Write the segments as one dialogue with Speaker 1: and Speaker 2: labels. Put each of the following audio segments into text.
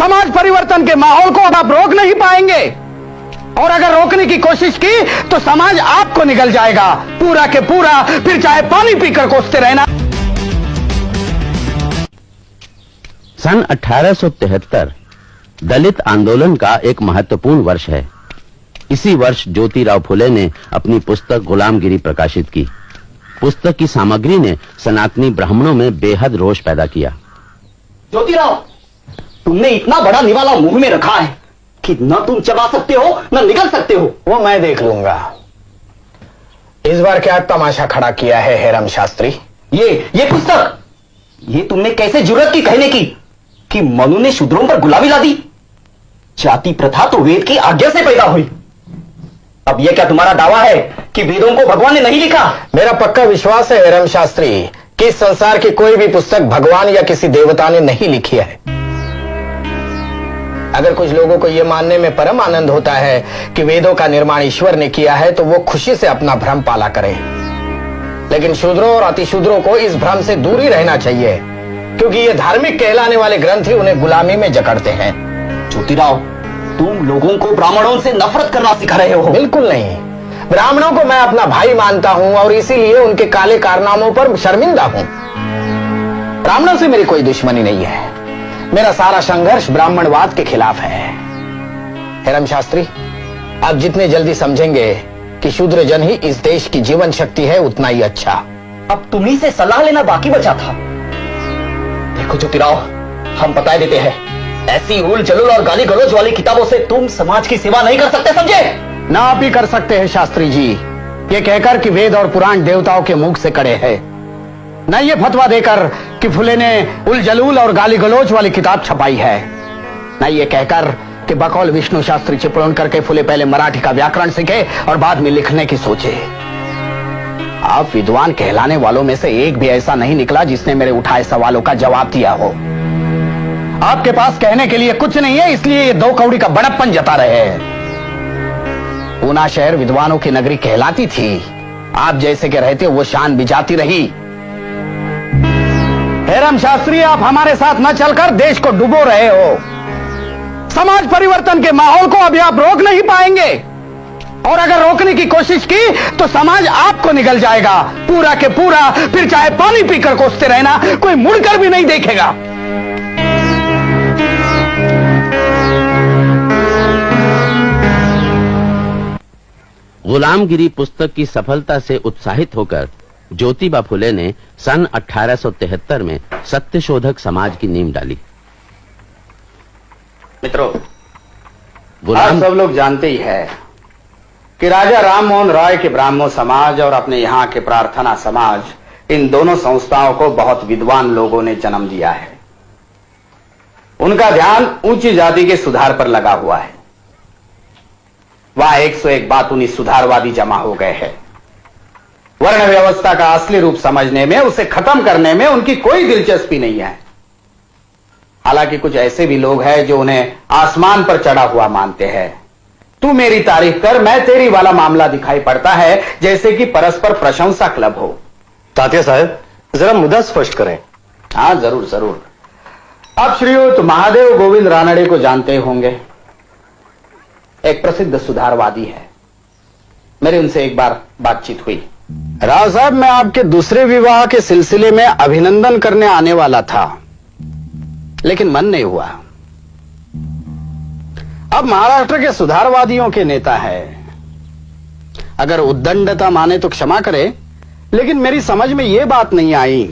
Speaker 1: समाज परिवर्तन के माहौल को आप रोक नहीं पाएंगे, और अगर रोकने की कोशिश की तो समाज आपको निगल जाएगा पूरा के पूरा, फिर चाहे पानी पीकर कोसते रहना।
Speaker 2: सन 1873 दलित आंदोलन का एक महत्वपूर्ण वर्ष है। इसी वर्ष ज्योतिराव फुले ने अपनी पुस्तक गुलामगिरी प्रकाशित की। पुस्तक की सामग्री ने सनातनी ब्राह्मणों में बेहद रोष पैदा किया।
Speaker 3: ज्योतिराव, तुमने इतना बड़ा निवाला मुंह में रखा है कि न तुम चबा सकते हो न निगल सकते हो।
Speaker 1: वो मैं देख लूंगा। इस बार क्या तमाशा खड़ा किया है हेरम शास्त्री?
Speaker 3: ये पुस्तक, ये तुमने कैसे जुर्रत की कहने की कि मनु ने शूद्रों पर गुलामी ला दी? जाति प्रथा तो वेद की आज्ञा से पैदा हुई। अब यह क्या तुम्हारा दावा है कि वेदों को भगवान ने नहीं लिखा?
Speaker 1: मेरा पक्का विश्वास है हेरम शास्त्री कि इस संसार की कोई भी पुस्तक भगवान या किसी देवता ने नहीं लिखी है। अगर कुछ लोगों को यह मानने में परम आनंद होता है कि वेदों का निर्माण ईश्वर ने किया है तो वो खुशी से अपना भ्रम पाला करें, लेकिन शूद्रों और अतिशूद्रों को इस भ्रम से दूर ही रहना चाहिए, क्योंकि ये धार्मिक कहलाने वाले ग्रंथ ही उन्हें गुलामी में जकड़ते हैं।
Speaker 3: ज्योतिराव, तुम लोगों को ब्राह्मणों से नफरत करना सिखा रहे हो।
Speaker 1: बिल्कुल नहीं, ब्राह्मणों को मैं अपना भाई मानता हूं और इसीलिए उनके काले कारनामों पर शर्मिंदा हूं। ब्राह्मणों से मेरी कोई दुश्मनी नहीं है। मेरा सारा संघर्ष ब्राह्मणवाद के खिलाफ है। हेरम शास्त्री, आप जितने जल्दी समझेंगे कि शूद्र जन ही इस देश की जीवन शक्ति है, उतना ही अच्छा।
Speaker 3: अब तुम्ही से सलाह लेना बाकी बचा था। देखो ज्योतिराव, हम बता देते हैं, ऐसी उल जलूल और गाली गलौज वाली किताबों से तुम समाज की सेवा नहीं कर सकते, समझे?
Speaker 1: ना आप ही कर सकते हैं शास्त्री जी, ये कहकर कि वेद और पुराण देवताओं के मुख से कड़े हैं, न ये फतवा देकर कि फुले ने उल जलूल और गाली गलौज वाली किताब छपाई है, न ये कहकर कि बकौल विष्णु शास्त्री चिपळूण करके फुले पहले मराठी का व्याकरण सीखे और बाद में लिखने की सोचे। आप विद्वान कहलाने वालों में से एक भी ऐसा नहीं निकला जिसने मेरे उठाए सवालों का जवाब दिया हो। आपके पास कहने के लिए कुछ नहीं है, इसलिए ये दो कौड़ी का बड़प्पन जता रहे हैं। पूना शहर विद्वानों की नगरी कहलाती थी, आप जैसे के रहते वो शान बिजाती रही। हेरम शास्त्री, आप हमारे साथ न चलकर देश को डुबो रहे हो। समाज परिवर्तन के माहौल को अभी आप रोक नहीं पाएंगे, और अगर रोकने की कोशिश की तो समाज आपको निगल जाएगा पूरा के पूरा, फिर चाहे पानी पीकर कोसते रहना, कोई मुड़कर भी नहीं देखेगा।
Speaker 2: गुलामगिरी पुस्तक की सफलता से उत्साहित होकर ज्योतिबा फुले ने सन 1873 में सत्यशोधक समाज की नींव डाली।
Speaker 1: मित्रों, आप सब लोग जानते ही है कि राजा राम मोहन रॉय के ब्राह्मो समाज और अपने यहाँ के प्रार्थना समाज, इन दोनों संस्थाओं को बहुत विद्वान लोगों ने जन्म दिया है। उनका ध्यान ऊंची जाति के सुधार पर लगा हुआ है। वहां 101 बातूनी सुधारवादी जमा हो गए हैं। वर्ण व्यवस्था का असली रूप समझने में, उसे खत्म करने में उनकी कोई दिलचस्पी नहीं है। हालांकि कुछ ऐसे भी लोग हैं जो उन्हें आसमान पर चढ़ा हुआ मानते हैं। तू मेरी तारीफ कर, मैं तेरी वाला मामला दिखाई पड़ता है, जैसे कि परस्पर प्रशंसा क्लब हो।
Speaker 4: तात्या साहब, जरा मुद्दा स्पष्ट करें।
Speaker 1: हाँ, जरूर जरूर। आप श्रीयुत महादेव गोविंद रानड़े को जानते होंगे, एक प्रसिद्ध सुधारवादी है। मेरी उनसे एक बार बातचीत हुई। राव साहब, मैं आपके दूसरे विवाह के सिलसिले में अभिनंदन करने आने वाला था, लेकिन मन नहीं हुआ। अब महाराष्ट्र के सुधारवादियों के नेता है। अगर उद्दंडता माने तो क्षमा करे, लेकिन मेरी समझ में यह बात नहीं आई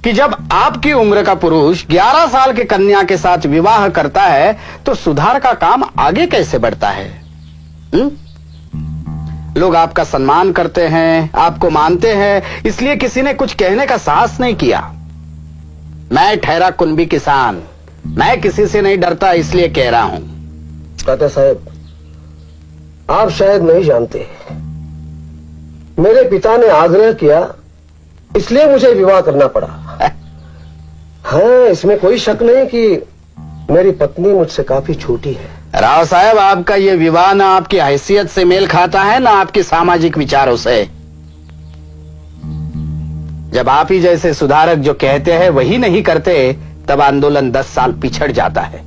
Speaker 1: कि जब आपकी उम्र का पुरुष 11 साल के कन्या के साथ विवाह करता है तो सुधार का काम आगे कैसे बढ़ता है? लोग आपका सम्मान करते हैं, आपको मानते हैं, इसलिए किसी ने कुछ कहने का साहस नहीं किया। मैं ठहरा कुनबी किसान, मैं किसी से नहीं डरता, इसलिए कह रहा हूं।
Speaker 4: तात्या साहब, आप शायद नहीं जानते, मेरे पिता ने आग्रह किया, इसलिए मुझे विवाह करना पड़ा। हाँ, इसमें कोई शक नहीं कि मेरी पत्नी मुझसे काफी छोटी है।
Speaker 1: राव साहब, आपका ये विवाह ना आपकी हैसियत से मेल खाता है, ना आपके सामाजिक विचारों से। जब आप ही जैसे सुधारक जो कहते हैं वही नहीं करते, तब आंदोलन 10 साल पिछड़ जाता है।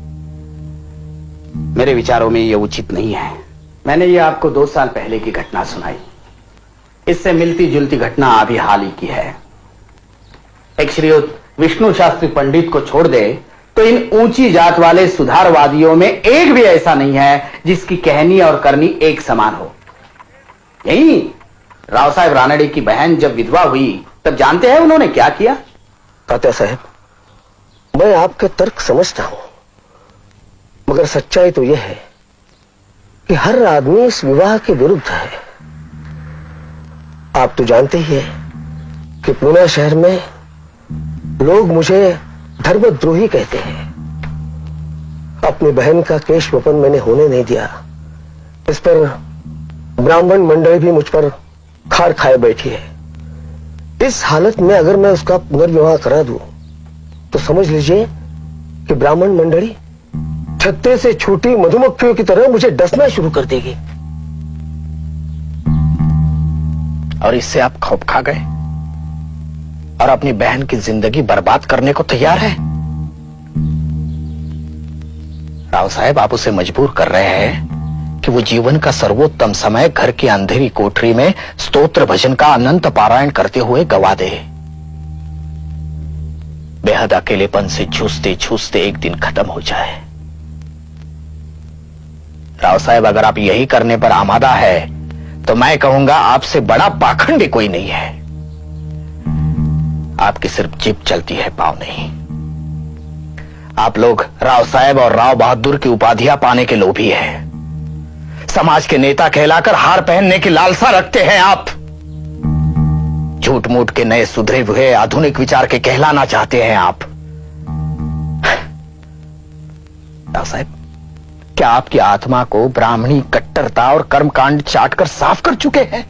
Speaker 1: मेरे विचारों में यह उचित नहीं है। मैंने ये आपको 2 साल पहले की घटना सुनाई। इससे मिलती जुलती घटना अभी हाल ही की है। एक श्रीयुत विष्णु शास्त्री पंडित को छोड़ दे तो इन ऊंची जात वाले सुधारवादियों में एक भी ऐसा नहीं है जिसकी कहनी और करनी एक समान हो। यही राव साहेब रानड़े की बहन जब विधवा हुई तब जानते हैं उन्होंने क्या किया?
Speaker 4: तात्या साहब, मैं आपके तर्क समझता हूं, मगर सच्चाई तो यह है कि हर आदमी इस विवाह के विरुद्ध है। आप तो जानते ही हैं कि पुणे शहर में लोग मुझे धर्मद्रोही कहते हैं। अपनी बहन का केश वपन मैंने होने नहीं दिया। इस पर ब्राह्मण मंडली भी मुझ पर खार खाए बैठी है। इस हालत में अगर मैं उसका पुनर्विवाह करा दूं तो समझ लीजिए कि ब्राह्मण मंडली छत्ते से छूटी मधुमक्खियों की तरह मुझे डसना शुरू कर देगी।
Speaker 1: और इससे आप खौफ खा गए और अपनी बहन की जिंदगी बर्बाद करने को तैयार है। राव साहब, आप उसे मजबूर कर रहे हैं कि वो जीवन का सर्वोत्तम समय घर की अंधेरी कोठरी में स्तोत्र भजन का अनंत पारायण करते हुए गवा दे। बेहद अकेलेपन से जूझते जूझते एक दिन खत्म हो जाए। राव साहब, अगर आप यही करने पर आमादा है तो मैं कहूंगा आपसे बड़ा पाखंडी कोई नहीं है। आपकी सिर्फ जीभ चलती है, पांव नहीं। आप लोग राव साहब और राव बहादुर की उपाधियां पाने के लोभी हैं। समाज के नेता कहलाकर हार पहनने की लालसा रखते हैं आप। झूठ मूठ के नए सुधरे हुए आधुनिक विचार के कहलाना चाहते हैं आप। राव साहब, क्या आपकी आत्मा को ब्राह्मणी कट्टरता और कर्मकांड चाटकर साफ कर चुके हैं?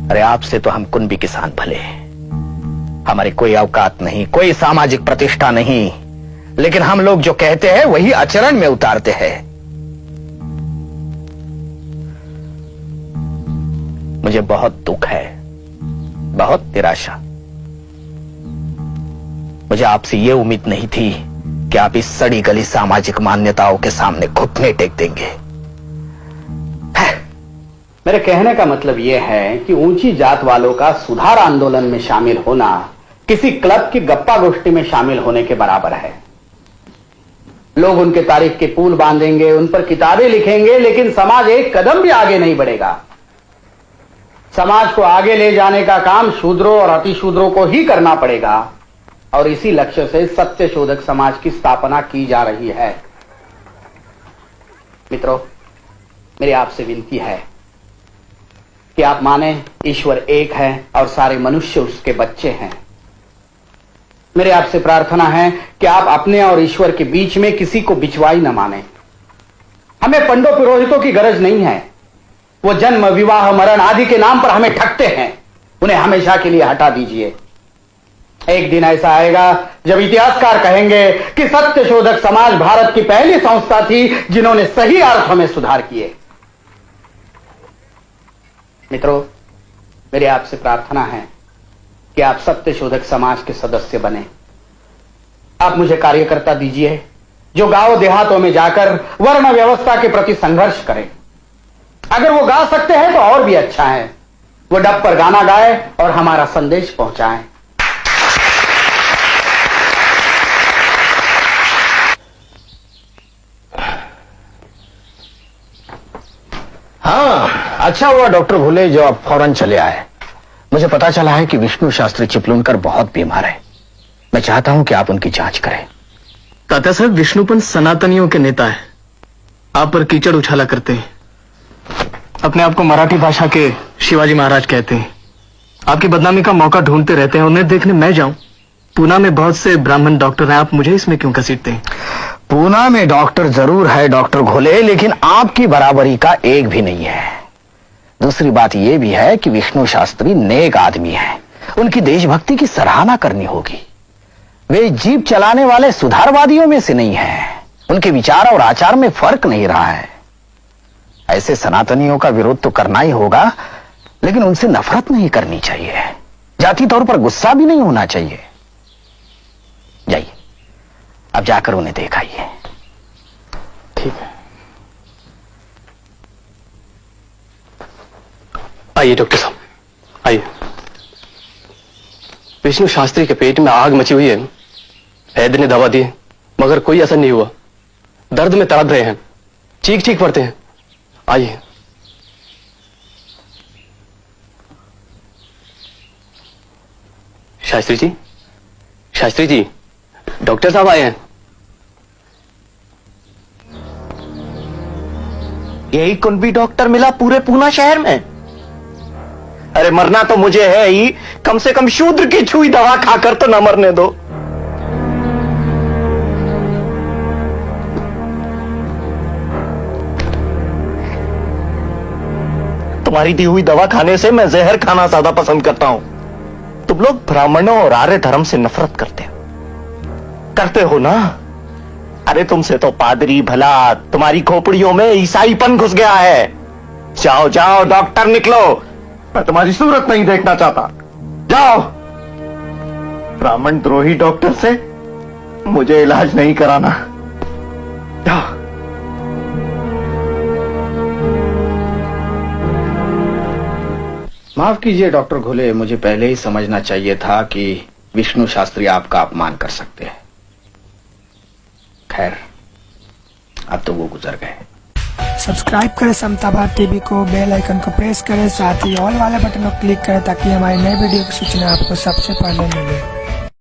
Speaker 1: अरे आपसे तो हम कुनबी किसान भले हैं, हमारी कोई औकात नहीं, कोई सामाजिक प्रतिष्ठा नहीं, लेकिन हम लोग जो कहते हैं वही आचरण में उतारते हैं। मुझे बहुत दुख है, बहुत निराशा। मुझे आपसे यह उम्मीद नहीं थी कि आप इस सड़ी गली सामाजिक मान्यताओं के सामने घुटने टेक देंगे। मेरे कहने का मतलब यह है कि ऊंची जात वालों का सुधार आंदोलन में शामिल होना किसी क्लब की गप्पा गोष्ठी में शामिल होने के बराबर है। लोग उनके तारीख के पुल बांधेंगे, उन पर किताबें लिखेंगे, लेकिन समाज एक कदम भी आगे नहीं बढ़ेगा। समाज को आगे ले जाने का काम शूद्रों और अतिशूद्रों को ही करना पड़ेगा और इसी लक्ष्य से सत्य शोधक समाज की स्थापना की जा रही है। मित्रों, मेरी आपसे विनती है कि आप माने ईश्वर एक है और सारे मनुष्य उसके बच्चे हैं। मेरे आपसे प्रार्थना है कि आप अपने और ईश्वर के बीच में किसी को बिचवाई न माने। हमें पंडों पुरोहितों की गरज नहीं है। वो जन्म, विवाह, मरण आदि के नाम पर हमें ठगते हैं, उन्हें हमेशा के लिए हटा दीजिए। एक दिन ऐसा आएगा जब इतिहासकार कहेंगे कि सत्य शोधक समाज भारत की पहली संस्था थी जिन्होंने सही अर्थों में सुधार किए। मित्रों, मेरी आपसे प्रार्थना है कि आप सत्य शोधक समाज के सदस्य बने। आप मुझे कार्यकर्ता दीजिए जो गांव देहातों में जाकर वर्ण व्यवस्था के प्रति संघर्ष करें। अगर वो गा सकते हैं तो और भी अच्छा है। वो डब पर गाना गाए और हमारा संदेश पहुंचाएं। हाँ, अच्छा हुआ डॉक्टर भूले जो आप फौरन चले आए। मुझे पता चला है कि विष्णु शास्त्री चिपलूनकर बहुत बीमार है। मैं चाहता हूं कि आप उनकी जांच करें।
Speaker 5: तात्या साहब, विष्णुपंत सनातनियों के नेता है, आप पर कीचड़ उछाला करते हैं, अपने आप को मराठी भाषा के शिवाजी महाराज कहते हैं, आपकी बदनामी का मौका ढूंढते रहते हैं। उन्हें देखने मैं जाऊं? पूना में बहुत से ब्राह्मण डॉक्टर हैं, आप मुझे इसमें क्यों घसीटते हैं?
Speaker 1: पूना में डॉक्टर जरूर है डॉक्टर घोले, लेकिन आपकी बराबरी का एक भी नहीं है। दूसरी बात यह भी है कि विष्णु शास्त्री नेक आदमी है, उनकी देशभक्ति की सराहना करनी होगी। वे जीप चलाने वाले सुधारवादियों में से नहीं हैं। उनके विचार और आचार में फर्क नहीं रहा है। ऐसे सनातनियों का विरोध तो करना ही होगा, लेकिन उनसे नफरत नहीं करनी चाहिए, जाति तौर पर गुस्सा भी नहीं होना चाहिए। जय
Speaker 3: अब जाकर उन्हें देख आइए।
Speaker 5: ठीक है, आइए डॉक्टर साहब, आइए। विष्णु शास्त्री के पेट में आग मची हुई है। वैद्य ने दवा दी मगर कोई असर नहीं हुआ। दर्द में तड़प रहे हैं, चीख चीख पड़ते हैं। आइए। शास्त्री जी, डॉक्टर साहब आए हैं।
Speaker 3: यही कुंभी डॉक्टर मिला पूरे पूना शहर में? अरे मरना तो मुझे है ही, कम से कम शूद्र की छुई दवा खाकर तो न मरने दो। तुम्हारी दी हुई दवा खाने से मैं जहर खाना ज्यादा पसंद करता हूं। तुम लोग ब्राह्मणों और आर्य धर्म से नफरत करते हो ना? अरे तुमसे तो पादरी भला, तुम्हारी खोपड़ियों में ईसाईपन घुस गया है। जाओ जाओ डॉक्टर निकलो, मैं तुम्हारी सूरत नहीं देखना चाहता। जाओ। ब्राह्मण द्रोही डॉक्टर से मुझे इलाज नहीं कराना। जाओ।
Speaker 1: माफ कीजिए डॉक्टर घोले, मुझे पहले ही समझना चाहिए था कि विष्णु शास्त्री आपका अपमान कर सकते हैं। खैर, अब तो वो गुजर गए।
Speaker 6: सब्सक्राइब करें समताबाद टीवी को, बेल आइकन को प्रेस करें, साथ ही ऑल वाले बटन को क्लिक करें ताकि हमारी नई वीडियो की सूचना आपको सबसे पहले मिले।